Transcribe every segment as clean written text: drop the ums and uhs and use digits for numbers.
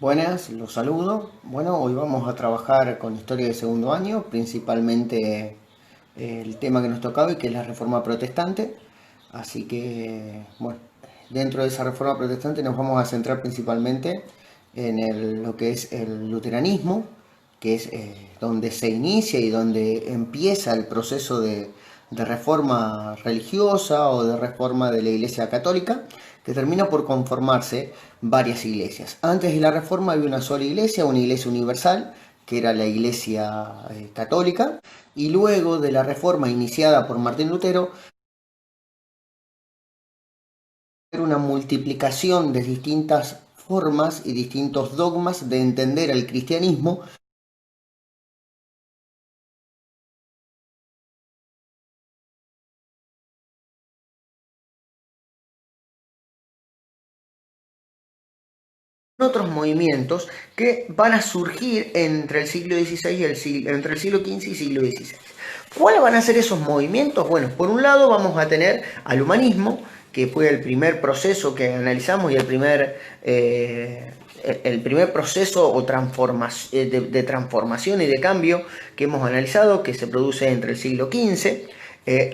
Buenas, los saludo. Bueno, hoy vamos a trabajar con historia de segundo año, principalmente el tema que nos tocaba y que es la reforma protestante. Así que, bueno, dentro de esa reforma protestante nos vamos a centrar principalmente en lo que es el luteranismo, que es donde se inicia y donde empieza el proceso de reforma religiosa o de reforma de la Iglesia Católica, que termina por conformarse varias iglesias. Antes de la reforma había una iglesia universal, que era la iglesia católica, y luego de la reforma iniciada por Martín Lutero, era una multiplicación de distintas formas y distintos dogmas de entender el cristianismo. Otros movimientos que van a surgir entre el siglo XVI y entre el siglo XV y siglo XVI. ¿Cuáles van a ser esos movimientos? Bueno, por un lado vamos a tener al humanismo, que fue el primer proceso que analizamos y el primer proceso o de transformación y de cambio que hemos analizado, que se produce entre el siglo XV,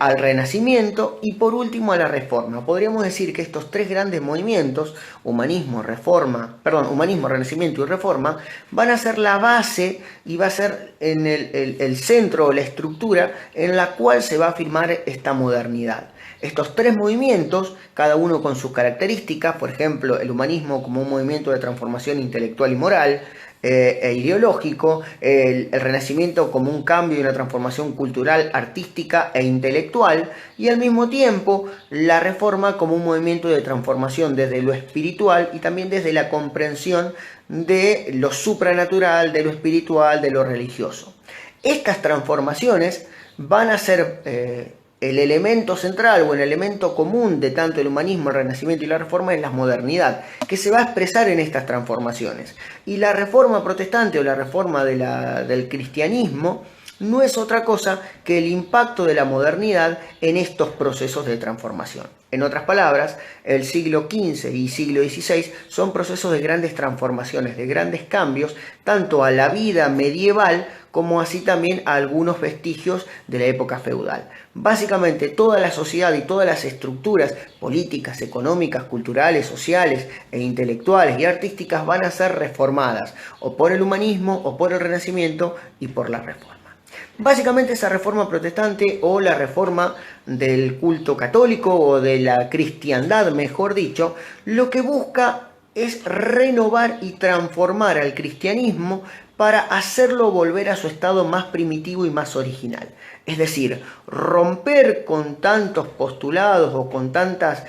al Renacimiento y por último a la Reforma. Podríamos decir que estos tres grandes movimientos, humanismo, Renacimiento y Reforma, van a ser la base y va a ser en el centro o la estructura en la cual se va a afirmar esta modernidad. Estos tres movimientos, cada uno con sus características, por ejemplo, el humanismo como un movimiento de transformación intelectual y moral, e ideológico, el Renacimiento como un cambio y una transformación cultural, artística e intelectual, y al mismo tiempo la Reforma como un movimiento de transformación desde lo espiritual y también desde la comprensión de lo supranatural, de lo espiritual, de lo religioso. Estas transformaciones van a ser el elemento central o el elemento común de tanto el humanismo, el Renacimiento y la Reforma es la modernidad, que se va a expresar en estas transformaciones. Y la reforma protestante o la reforma del cristianismo no es otra cosa que el impacto de la modernidad en estos procesos de transformación. En otras palabras, el siglo XV y siglo XVI son procesos de grandes transformaciones, de grandes cambios, tanto a la vida medieval como así también a algunos vestigios de la época feudal. Básicamente toda la sociedad y todas las estructuras políticas, económicas, culturales, sociales e intelectuales y artísticas van a ser reformadas o por el humanismo o por el Renacimiento y por la Reforma. Básicamente esa reforma protestante o la reforma del culto católico o de la cristiandad, mejor dicho, lo que busca es renovar y transformar al cristianismo para hacerlo volver a su estado más primitivo y más original. Es decir, romper con tantos postulados o con tantas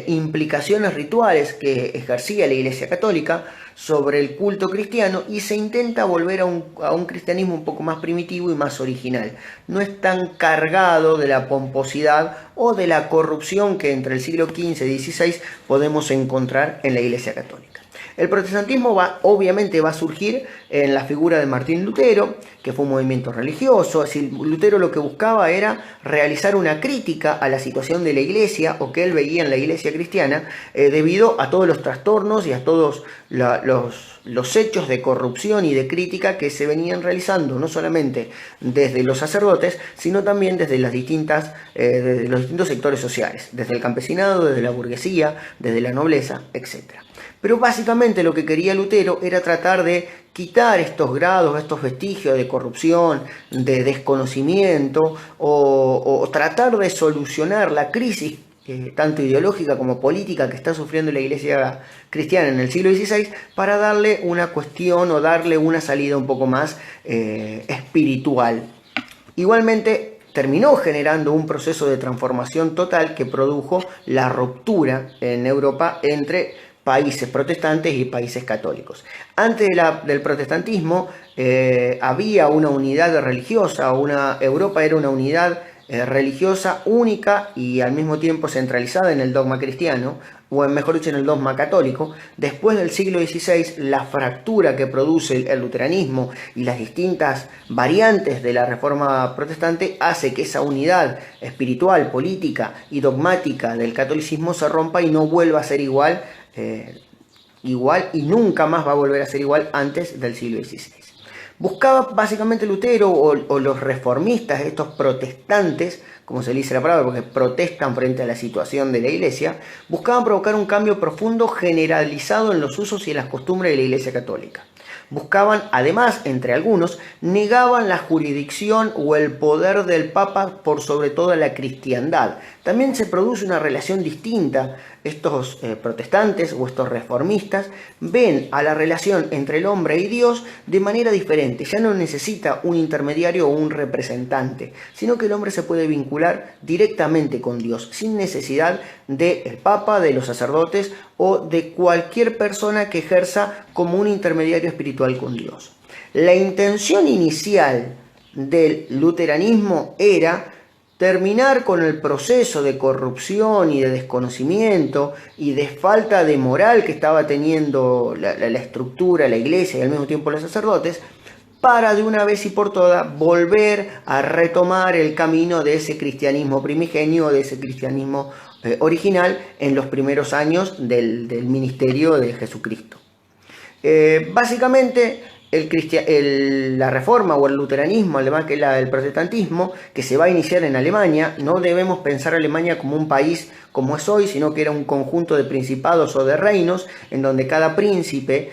implicaciones rituales que ejercía la Iglesia Católica sobre el culto cristiano y se intenta volver a un cristianismo un poco más primitivo y más original. No es tan cargado de la pomposidad o de la corrupción que entre el siglo XV y XVI podemos encontrar en la Iglesia Católica. El protestantismo obviamente va a surgir en la figura de Martín Lutero, que fue un movimiento religioso. Es decir, Lutero lo que buscaba era realizar una crítica a la situación de la iglesia o que él veía en la iglesia cristiana debido a todos los trastornos y a todos los hechos de corrupción y de crítica que se venían realizando no solamente desde los sacerdotes, sino también desde desde los distintos sectores sociales, desde el campesinado, desde la burguesía, desde la nobleza, etc. Pero básicamente lo que quería Lutero era tratar de quitar estos grados, estos vestigios de corrupción, de desconocimiento o tratar de solucionar la crisis tanto ideológica como política que está sufriendo la iglesia cristiana en el siglo XVI para darle una cuestión o darle una salida un poco más espiritual. Igualmente terminó generando un proceso de transformación total que produjo la ruptura en Europa entre países protestantes y países católicos. Antes del protestantismo había una unidad religiosa, Europa era una unidad religiosa única y al mismo tiempo centralizada en el dogma cristiano, o mejor dicho en el dogma católico. Después del siglo XVI, la fractura que produce el luteranismo y las distintas variantes de la reforma protestante hace que esa unidad espiritual, política y dogmática del catolicismo se rompa y no vuelva a ser igual igual y nunca más va a volver a ser igual antes del siglo XVI. Buscaba básicamente Lutero o los reformistas, estos protestantes, como se le dice la palabra, porque protestan frente a la situación de la iglesia, buscaban provocar un cambio profundo generalizado en los usos y en las costumbres de la iglesia católica. Buscaban, además, entre algunos, negaban la jurisdicción o el poder del Papa por sobre todo la cristiandad. También se produce una relación distinta. Estos protestantes o estos reformistas ven a la relación entre el hombre y Dios de manera diferente. Ya no necesita un intermediario o un representante, sino que el hombre se puede vincular directamente con Dios, sin necesidad del Papa, de los sacerdotes o de cualquier persona que ejerza como un intermediario espiritual con Dios. La intención inicial del luteranismo era terminar con el proceso de corrupción y de desconocimiento y de falta de moral que estaba teniendo la estructura, la iglesia y al mismo tiempo los sacerdotes, para de una vez y por todas volver a retomar el camino de ese cristianismo primigenio, de ese cristianismo original en los primeros años del ministerio de Jesucristo. Básicamente la reforma o el luteranismo, además que el protestantismo, que se va a iniciar en Alemania, no debemos pensar a Alemania como un país como es hoy, sino que era un conjunto de principados o de reinos en donde cada príncipe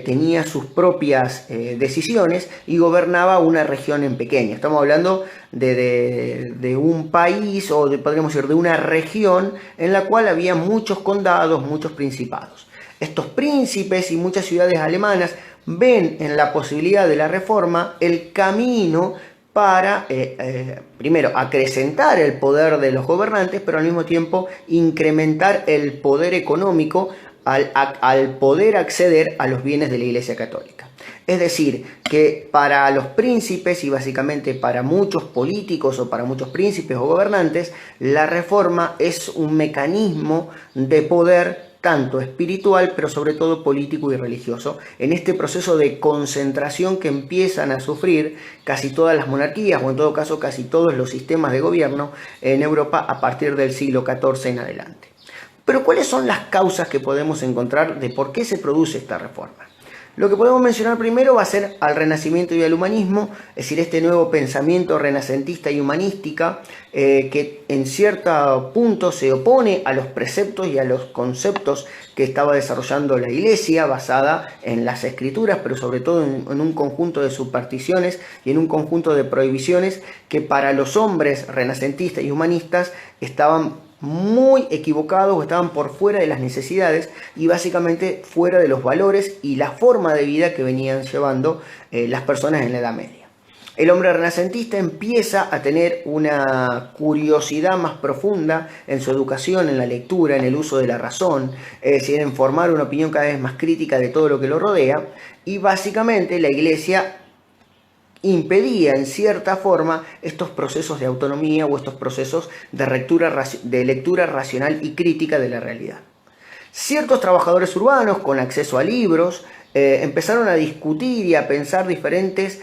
tenía sus propias decisiones y gobernaba una región en pequeña. Estamos hablando de un país o podríamos decir de una región en la cual había muchos condados, muchos principados. Estos príncipes y muchas ciudades alemanas ven en la posibilidad de la reforma el camino para, primero, acrecentar el poder de los gobernantes, pero al mismo tiempo incrementar el poder económico al poder acceder a los bienes de la Iglesia Católica. Es decir, que para los príncipes y básicamente para muchos políticos o para muchos príncipes o gobernantes, la reforma es un mecanismo de poder tanto espiritual, pero sobre todo político y religioso, en este proceso de concentración que empiezan a sufrir casi todas las monarquías, o en todo caso casi todos los sistemas de gobierno en Europa a partir del siglo XIV en adelante. Pero ¿cuáles son las causas que podemos encontrar de por qué se produce esta reforma? Lo que podemos mencionar primero va a ser al Renacimiento y al humanismo, es decir, este nuevo pensamiento renacentista y humanística que en cierto punto se opone a los preceptos y a los conceptos que estaba desarrollando la Iglesia basada en las Escrituras, pero sobre todo en un conjunto de supersticiones y en un conjunto de prohibiciones que para los hombres renacentistas y humanistas estaban muy equivocados o estaban por fuera de las necesidades y básicamente fuera de los valores y la forma de vida que venían llevando las personas en la Edad Media. El hombre renacentista empieza a tener una curiosidad más profunda en su educación, en la lectura, en el uso de la razón, es decir, en formar una opinión cada vez más crítica de todo lo que lo rodea, y básicamente la Iglesia impedía en cierta forma estos procesos de autonomía o estos procesos de lectura racional y crítica de la realidad. Ciertos trabajadores urbanos con acceso a libros empezaron a discutir y a pensar diferentes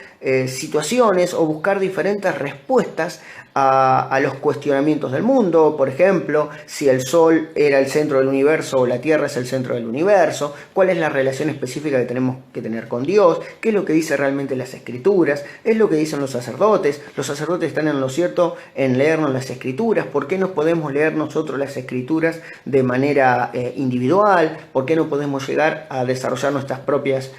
situaciones o buscar diferentes respuestas a los cuestionamientos del mundo. Por ejemplo, si el Sol era el centro del universo o la Tierra es el centro del universo, cuál es la relación específica que tenemos que tener con Dios, qué es lo que dice realmente las Escrituras, es lo que dicen los sacerdotes están en lo cierto en leernos las Escrituras, ¿por qué no podemos leer nosotros las Escrituras de manera individual? ¿Por qué no podemos llegar a desarrollar nuestras propias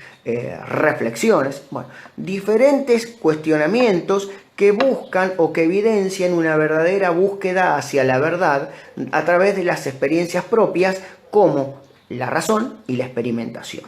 reflexiones? Bueno, diferentes cuestionamientos que buscan o que evidencian una verdadera búsqueda hacia la verdad a través de las experiencias propias como la razón y la experimentación.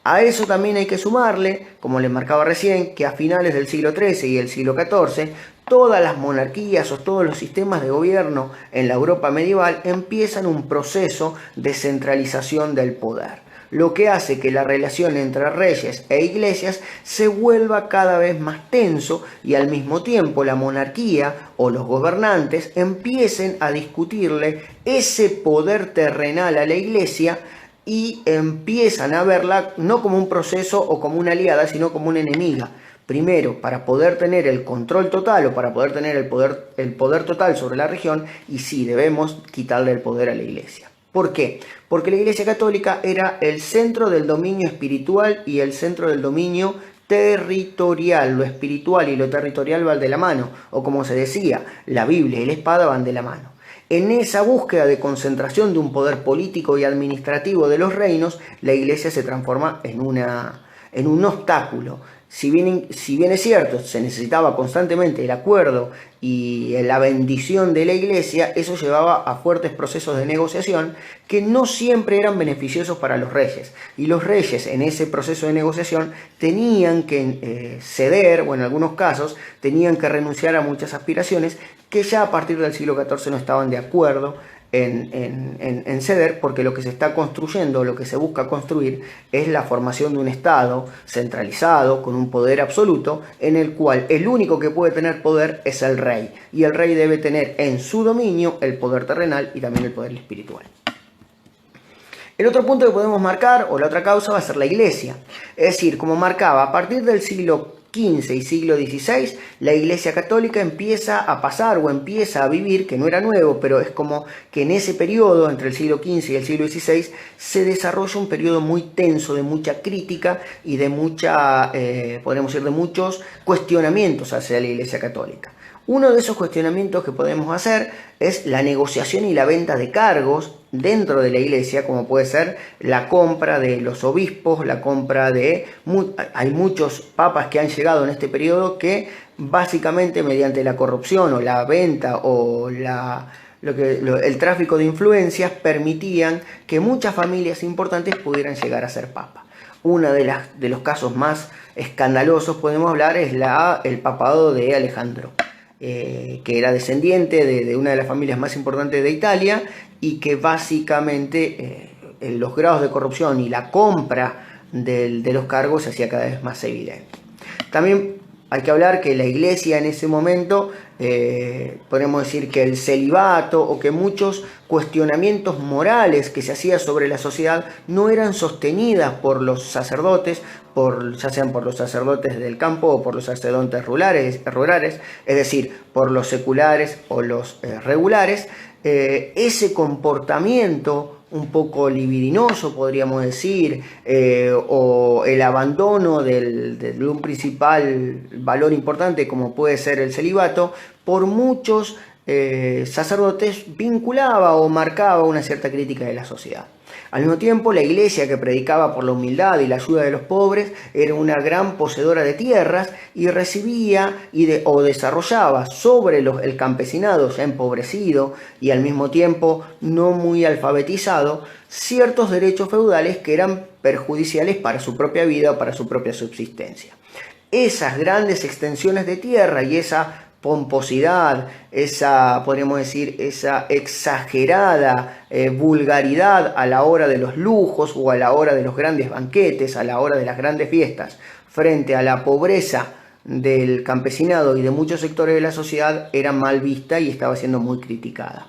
A eso también hay que sumarle, como les marcaba recién, que a finales del siglo XIII y el siglo XIV, todas las monarquías o todos los sistemas de gobierno en la Europa medieval empiezan un proceso de centralización del poder, lo que hace que la relación entre reyes e iglesias se vuelva cada vez más tenso y al mismo tiempo la monarquía o los gobernantes empiecen a discutirle ese poder terrenal a la iglesia y empiezan a verla no como un proceso o como una aliada, sino como una enemiga. Primero, para poder tener el control total o para poder tener el poder total sobre la región, y sí, debemos quitarle el poder a la iglesia. ¿Por qué? Porque la Iglesia Católica era el centro del dominio espiritual y el centro del dominio territorial. Lo espiritual y lo territorial van de la mano, o como se decía, la Biblia y la espada van de la mano. En esa búsqueda de concentración de un poder político y administrativo de los reinos, la Iglesia se transforma en un obstáculo. Si bien es cierto, se necesitaba constantemente el acuerdo y la bendición de la Iglesia, eso llevaba a fuertes procesos de negociación que no siempre eran beneficiosos para los reyes. Y los reyes en ese proceso de negociación tenían que ceder, o en algunos casos tenían que renunciar a muchas aspiraciones que ya a partir del siglo XIV no estaban de acuerdo en ceder, porque lo que se está construyendo, lo que se busca construir, es la formación de un Estado centralizado, con un poder absoluto, en el cual el único que puede tener poder es el rey, y el rey debe tener en su dominio el poder terrenal y también el poder espiritual. El otro punto que podemos marcar, o la otra causa, va a ser la Iglesia. Es decir, como marcaba, a partir del siglo XV y siglo XVI, la Iglesia Católica empieza a pasar o empieza a vivir, que no era nuevo, pero es como que en ese periodo, entre el siglo XV y el siglo XVI, se desarrolla un periodo muy tenso de mucha crítica y de podemos decir, de muchos cuestionamientos hacia la Iglesia Católica. Uno de esos cuestionamientos que podemos hacer es la negociación y la venta de cargos dentro de la Iglesia, como puede ser la compra de los obispos, la compra de... Hay muchos papas que han llegado en este periodo que básicamente mediante la corrupción o la venta o el tráfico de influencias permitían que muchas familias importantes pudieran llegar a ser papas. Uno de los casos más escandalosos, podemos hablar, es el papado de Alejandro. Que era descendiente de una de las familias más importantes de Italia y que básicamente los grados de corrupción y la compra de los cargos se hacía cada vez más evidente. También hay que hablar que la Iglesia en ese momento, podemos decir que el celibato o que muchos cuestionamientos morales que se hacían sobre la sociedad no eran sostenidas por los sacerdotes, ya sean por los sacerdotes del campo o por los sacerdotes rurales, es decir, por los seculares o los regulares. Ese comportamiento un poco libidinoso, podríamos decir, o el abandono de un principal valor importante como puede ser el celibato, por muchos sacerdotes vinculaba o marcaba una cierta crítica de la sociedad. Al mismo tiempo, la Iglesia, que predicaba por la humildad y la ayuda de los pobres, era una gran poseedora de tierras y recibía o desarrollaba sobre el campesinado ya empobrecido y al mismo tiempo no muy alfabetizado ciertos derechos feudales que eran perjudiciales para su propia vida o para su propia subsistencia. Esas grandes extensiones de tierra y esa pomposidad, podríamos decir, esa exagerada vulgaridad a la hora de los lujos o a la hora de los grandes banquetes, a la hora de las grandes fiestas, frente a la pobreza del campesinado y de muchos sectores de la sociedad, era mal vista y estaba siendo muy criticada.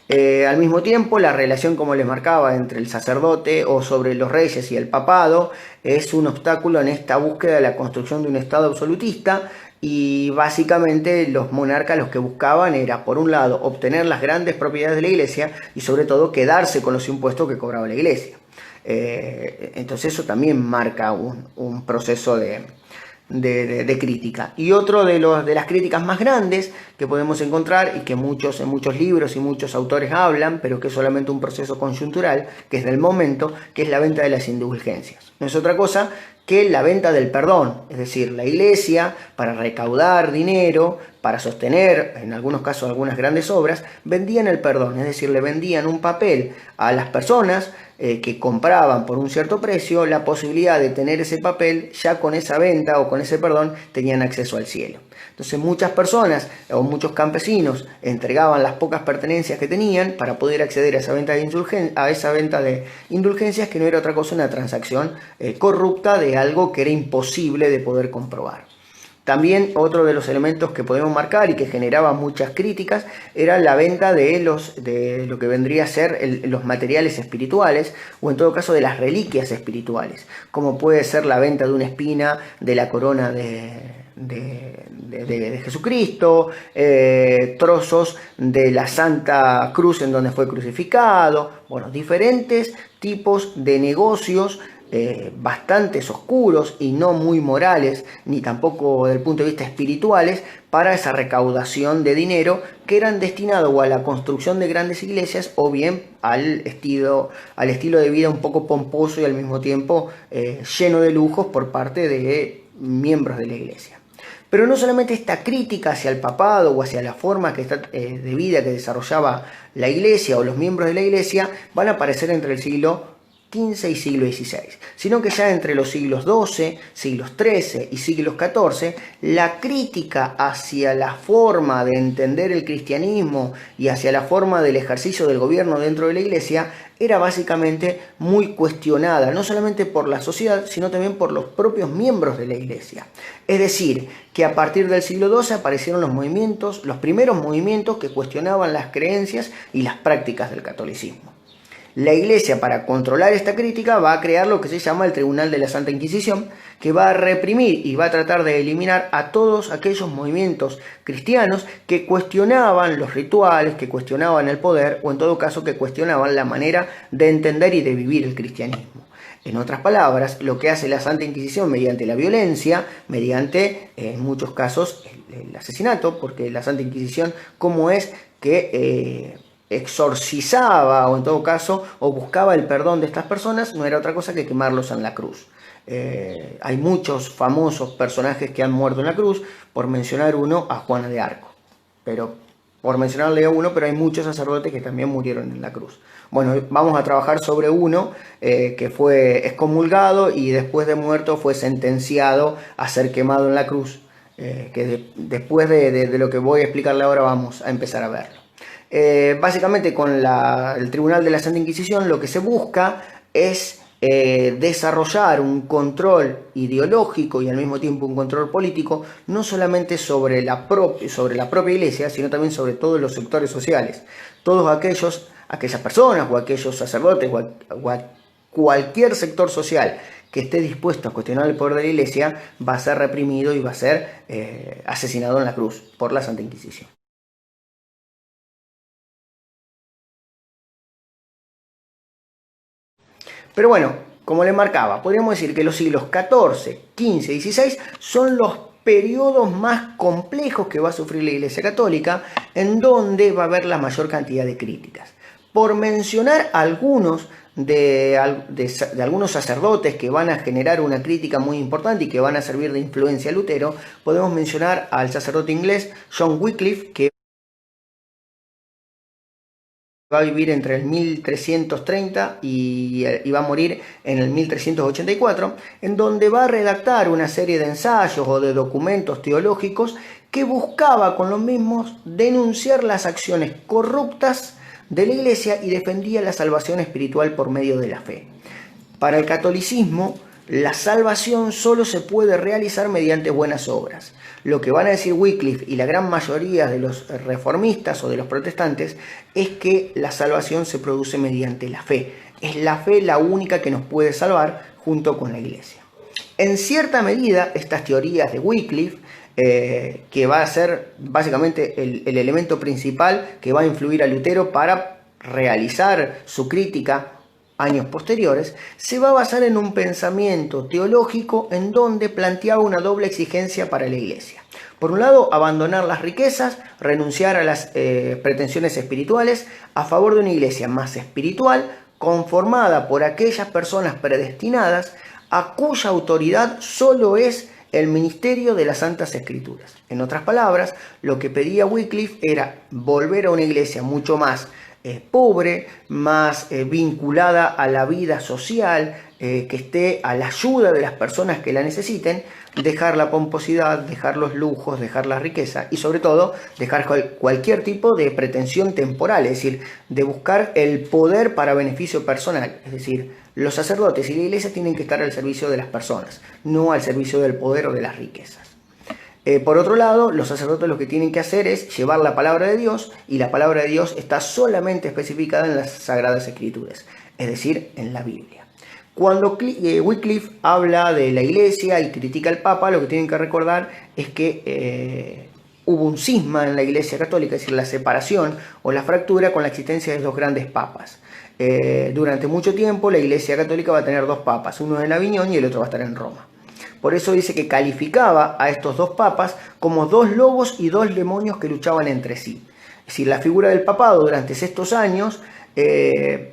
Al mismo tiempo, la relación, como les marcaba, entre el sacerdote o sobre los reyes y el papado es un obstáculo en esta búsqueda de la construcción de un Estado absolutista. Y básicamente los monarcas lo que buscaban era, por un lado, obtener las grandes propiedades de la Iglesia y sobre todo quedarse con los impuestos que cobraba la Iglesia. Entonces eso también marca un proceso de crítica. Y otro de las críticas más grandes que podemos encontrar y que en muchos libros y muchos autores hablan, pero que es solamente un proceso coyuntural, que es del momento, que es la venta de las indulgencias. No es otra cosa que la venta del perdón, es decir, la Iglesia, para recaudar dinero, para sostener, en algunos casos, algunas grandes obras, vendían el perdón, es decir, le vendían un papel a las personas que compraban por un cierto precio la posibilidad de tener ese papel. Ya con esa venta o con ese perdón tenían acceso al cielo. Entonces muchas personas o muchos campesinos entregaban las pocas pertenencias que tenían para poder acceder a esa venta de indulgencias, que no era otra cosa una transacción corrupta de algo que era imposible de poder comprobar. También otro de los elementos que podemos marcar y que generaba muchas críticas era la venta de lo que vendría a ser los materiales espirituales, o en todo caso de las reliquias espirituales, como puede ser la venta de una espina de la corona de de Jesucristo, trozos de la Santa Cruz en donde fue crucificado, bueno, diferentes tipos de negocios bastante oscuros y no muy morales, ni tampoco desde el punto de vista espirituales, para esa recaudación de dinero que eran destinados o a la construcción de grandes iglesias o bien al estilo de vida un poco pomposo y al mismo tiempo lleno de lujos por parte de miembros de la iglesia. Pero no solamente esta crítica hacia el papado o hacia la forma de vida que desarrollaba la iglesia o los miembros de la iglesia van a aparecer entre el siglo XV y siglo XVI, sino que ya entre los siglos XII, siglos XIII y siglos XIV, la crítica hacia la forma de entender el cristianismo y hacia la forma del ejercicio del gobierno dentro de la iglesia era básicamente muy cuestionada, no solamente por la sociedad, sino también por los propios miembros de la iglesia. Es decir, que a partir del siglo XII aparecieron los primeros movimientos que cuestionaban las creencias y las prácticas del catolicismo. La Iglesia, para controlar esta crítica, va a crear lo que se llama el Tribunal de la Santa Inquisición, que va a reprimir y va a tratar de eliminar a todos aquellos movimientos cristianos que cuestionaban los rituales, que cuestionaban el poder o en todo caso que cuestionaban la manera de entender y de vivir el cristianismo. En otras palabras, lo que hace la Santa Inquisición mediante la violencia, mediante, en muchos casos, el asesinato, porque la Santa Inquisición, ¿cómo es que exorcizaba o en todo caso o buscaba el perdón de estas personas? No era otra cosa que quemarlos en la cruz. Hay muchos famosos personajes que han muerto en la cruz, por mencionar uno, a Juana de Arco, pero pero hay muchos sacerdotes que también murieron en la cruz. Bueno, vamos a trabajar sobre uno que fue excomulgado y después de muerto fue sentenciado a ser quemado en la cruz, después de lo que voy a explicarle ahora vamos a empezar a verlo. Básicamente con el Tribunal de la Santa Inquisición lo que se busca es desarrollar un control ideológico y al mismo tiempo un control político, no solamente sobre la propia iglesia, sino también sobre todos los sectores sociales. Todos aquellas personas o aquellos sacerdotes o cualquier sector social que esté dispuesto a cuestionar el poder de la iglesia va a ser reprimido y va a ser asesinado en la cruz por la Santa Inquisición. Pero bueno, como le marcaba, podríamos decir que los siglos XIV, XV y XVI son los periodos más complejos que va a sufrir la Iglesia Católica, en donde va a haber la mayor cantidad de críticas. Por mencionar algunos de algunos sacerdotes que van a generar una crítica muy importante y que van a servir de influencia a Lutero, podemos mencionar al sacerdote inglés John Wycliffe, que va a vivir entre el 1330 y va a morir en el 1384, en donde va a redactar una serie de ensayos o de documentos teológicos que buscaba con los mismos denunciar las acciones corruptas de la Iglesia y defendía la salvación espiritual por medio de la fe. Para el catolicismo, la salvación solo se puede realizar mediante buenas obras. Lo que van a decir Wycliffe y la gran mayoría de los reformistas o de los protestantes es que la salvación se produce mediante la fe. Es la fe la única que nos puede salvar junto con la iglesia. En cierta medida, estas teorías de Wycliffe, que va a ser básicamente el elemento principal que va a influir a Lutero para realizar su crítica años posteriores, se va a basar en un pensamiento teológico en donde planteaba una doble exigencia para la iglesia. Por un lado, abandonar las riquezas, renunciar a las pretensiones espirituales a favor de una iglesia más espiritual, conformada por aquellas personas predestinadas a cuya autoridad solo es el ministerio de las Santas Escrituras. En otras palabras, lo que pedía Wycliffe era volver a una iglesia mucho más pobre, más vinculada a la vida social, que esté a la ayuda de las personas que la necesiten, dejar la pomposidad, dejar los lujos, dejar la riqueza y sobre todo dejar cualquier tipo de pretensión temporal, es decir, de buscar el poder para beneficio personal. Es decir, los sacerdotes y la iglesia tienen que estar al servicio de las personas, no al servicio del poder o de las riquezas. Por otro lado, los sacerdotes lo que tienen que hacer es llevar la palabra de Dios, y la palabra de Dios está solamente especificada en las Sagradas Escrituras, es decir, en la Biblia. Cuando Wycliffe habla de la Iglesia y critica al Papa, lo que tienen que recordar es que hubo un cisma en la Iglesia Católica, es decir, la separación o la fractura con la existencia de dos grandes papas. Durante mucho tiempo la Iglesia Católica va a tener dos papas, uno en Aviñón y el otro va a estar en Roma. Por eso dice que calificaba a estos dos papas como dos lobos y dos demonios que luchaban entre sí. Es decir, la figura del papado durante estos años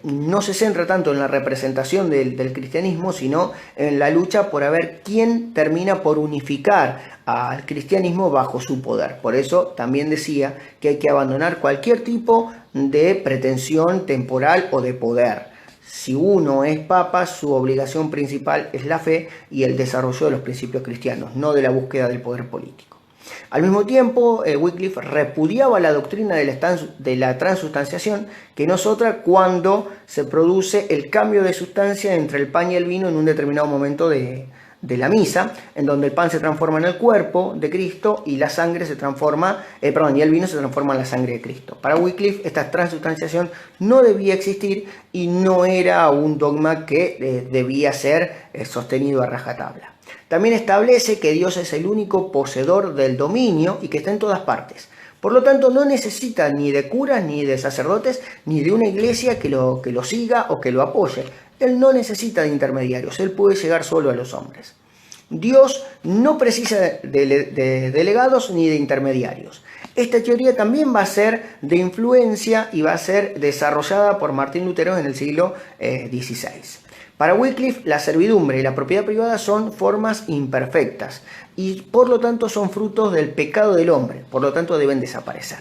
no se centra tanto en la representación del cristianismo, sino en la lucha por ver quién termina por unificar al cristianismo bajo su poder. Por eso también decía que hay que abandonar cualquier tipo de pretensión temporal o de poder. Si uno es papa, su obligación principal es la fe y el desarrollo de los principios cristianos, no de la búsqueda del poder político. Al mismo tiempo, Wycliffe repudiaba la doctrina de la transustanciación, que no es otra cuando se produce el cambio de sustancia entre el pan y el vino en un determinado momento de la misa, en donde el pan se transforma en el cuerpo de Cristo y la sangre se transforma, y el vino se transforma en la sangre de Cristo. Para Wycliffe, esta transustanciación no debía existir y no era un dogma que debía ser sostenido a rajatabla. También establece que Dios es el único poseedor del dominio y que está en todas partes. Por lo tanto, no necesita ni de curas, ni de sacerdotes, ni de una iglesia que lo siga o que lo apoye. Él no necesita de intermediarios, él puede llegar solo a los hombres. Dios no precisa de delegados ni de intermediarios. Esta teoría también va a ser de influencia y va a ser desarrollada por Martín Lutero en el siglo XVI. Para Wycliffe, la servidumbre y la propiedad privada son formas imperfectas y por lo tanto son frutos del pecado del hombre, por lo tanto deben desaparecer.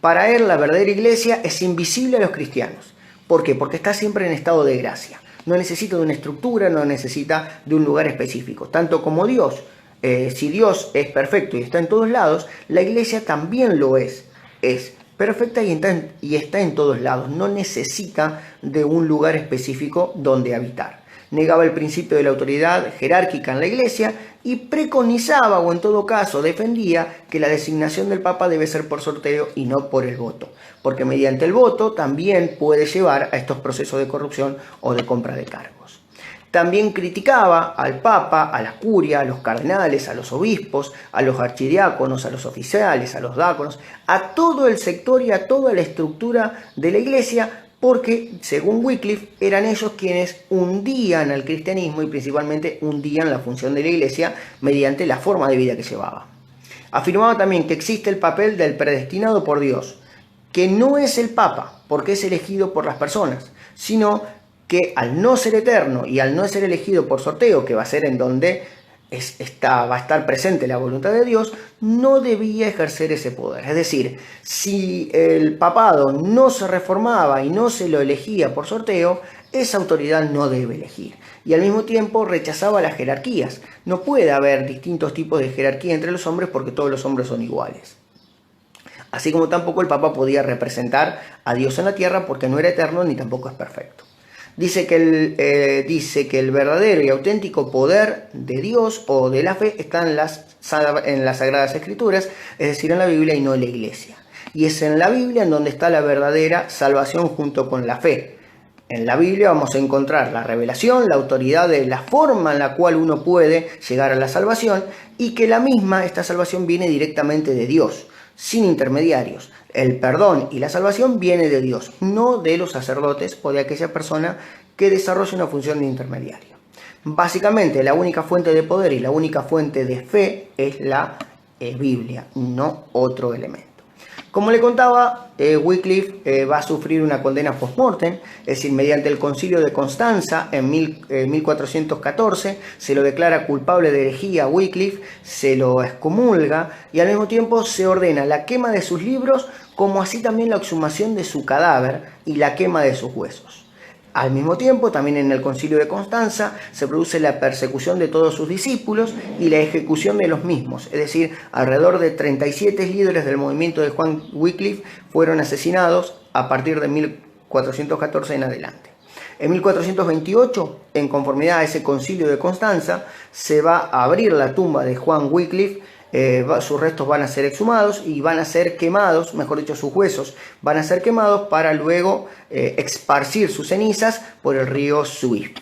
Para él, la verdadera iglesia es invisible a los cristianos. ¿Por qué? Porque está siempre en estado de gracia. No necesita de una estructura, no necesita de un lugar específico. Tanto como Dios, si Dios es perfecto y está en todos lados, la iglesia también lo es. Es perfecta y está en todos lados. No necesita de un lugar específico donde habitar. Negaba el principio de la autoridad jerárquica en la iglesia y preconizaba, o en todo caso defendía, que la designación del Papa debe ser por sorteo y no por el voto, porque mediante el voto también puede llevar a estos procesos de corrupción o de compra de cargos. También criticaba al Papa, a la curia, a los cardenales, a los obispos, a los archidiáconos, a los oficiales, a los diáconos, a todo el sector y a toda la estructura de la iglesia, porque, según Wycliffe, eran ellos quienes hundían al cristianismo y principalmente hundían la función de la iglesia mediante la forma de vida que llevaba. Afirmaba también que existe el papel del predestinado por Dios, que no es el Papa, porque es elegido por las personas, sino que al no ser eterno y al no ser elegido por sorteo, que va a ser en donde va a estar presente la voluntad de Dios, no debía ejercer ese poder. Es decir, si el papado no se reformaba y no se lo elegía por sorteo, esa autoridad no debe elegir. Y al mismo tiempo rechazaba las jerarquías. No puede haber distintos tipos de jerarquía entre los hombres porque todos los hombres son iguales. Así como tampoco el Papa podía representar a Dios en la tierra porque no era eterno ni tampoco es perfecto. Dice que el verdadero y auténtico poder de Dios o de la fe está en las Sagradas Escrituras, es decir, en la Biblia y no en la Iglesia. Y es en la Biblia en donde está la verdadera salvación junto con la fe. En la Biblia vamos a encontrar la revelación, la autoridad de la forma en la cual uno puede llegar a la salvación y que esta salvación viene directamente de Dios, sin intermediarios. El perdón y la salvación viene de Dios, no de los sacerdotes o de aquella persona que desarrolla una función de intermediario. Básicamente, la única fuente de poder y la única fuente de fe es la Biblia, no otro elemento. Como le contaba, Wycliffe va a sufrir una condena post-mortem, es decir, mediante el Concilio de Constanza en 1414 se lo declara culpable de herejía a Wycliffe, se lo excomulga y al mismo tiempo se ordena la quema de sus libros, como así también la exhumación de su cadáver y la quema de sus huesos. Al mismo tiempo, también en el Concilio de Constanza se produce la persecución de todos sus discípulos y la ejecución de los mismos, es decir, alrededor de 37 líderes del movimiento de Juan Wycliffe fueron asesinados a partir de 1414 en adelante. En 1428, en conformidad a ese Concilio de Constanza, se va a abrir la tumba de Juan Wycliffe. Sus restos van a ser exhumados y van a ser quemados, mejor dicho, sus huesos van a ser quemados para luego esparcir sus cenizas por el río Swift.